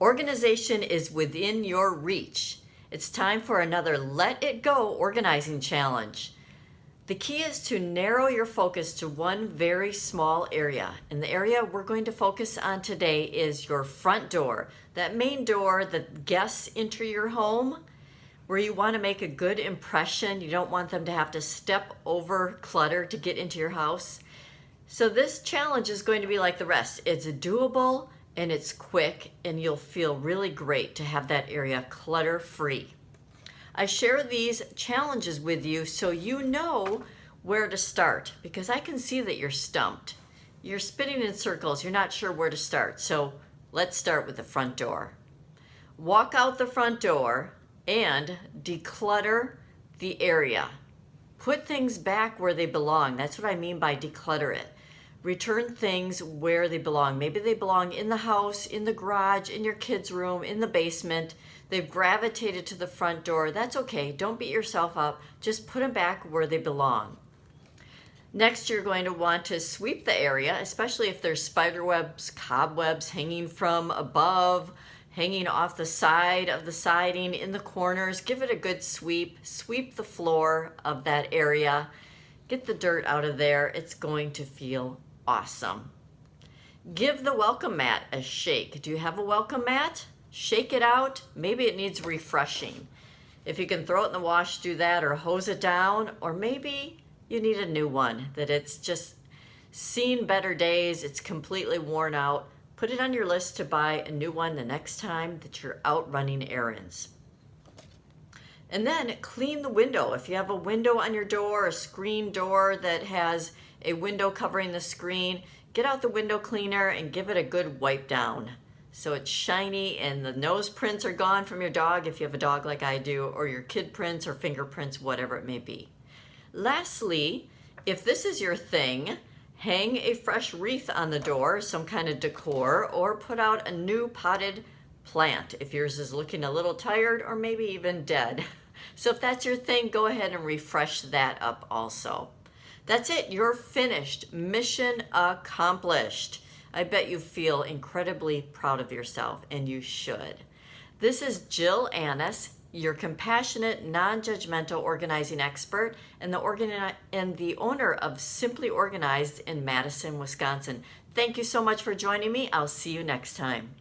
Organization is within your reach. It's time for another Let It Go organizing challenge. The key is to narrow your focus to one very small area. And the area we're going to focus on today is your front door. That main door that guests enter your home, where you want to make a good impression. You don't want them to have to step over clutter to get into your house. So this challenge is going to be like the rest. It's doable and it's quick, and you'll feel really great to have that area clutter-free. I share these challenges with you so you know where to start, because I can see that you're stumped. You're spinning in circles. You're not sure where to start. So let's start with the front door. Walk out the front door and declutter the area. Put things back where they belong. That's what I mean by declutter it. Return things where they belong. Maybe they belong in the house, in the garage, in your kids' room, in the basement. They've gravitated to the front door. That's okay. Don't beat yourself up. Just put them back where they belong. Next, you're going to want to sweep the area, especially if there's spider webs, cobwebs hanging from above, hanging off the side of the siding, in the corners. Give it a good sweep. Sweep the floor of that area. Get the dirt out of there. It's going to feel awesome. Give the welcome mat a shake. Do you have a welcome mat? Shake it out. Maybe it needs refreshing. If you can throw it in the wash, do that, or hose it down, or maybe you need a new one that it's just seen better days. It's completely worn out. Put it on your list to buy a new one the next time that you're out running errands. And then clean the window. If you have a window on your door, a screen door that has a window covering the screen, get out the window cleaner and give it a good wipe down so it's shiny and the nose prints are gone from your dog if you have a dog like I do, or your kid prints or fingerprints, whatever it may be. Lastly, if this is your thing, hang a fresh wreath on the door, some kind of decor, or put out a new potted plant if yours is looking a little tired or maybe even dead. So if that's your thing, go ahead and refresh that up also. That's it. You're finished. Mission accomplished. I bet you feel incredibly proud of yourself, and you should. This is Jill Annis, your compassionate, non-judgmental organizing expert and the owner of Simply Organized in Madison, Wisconsin. Thank you so much for joining me. I'll see you next time.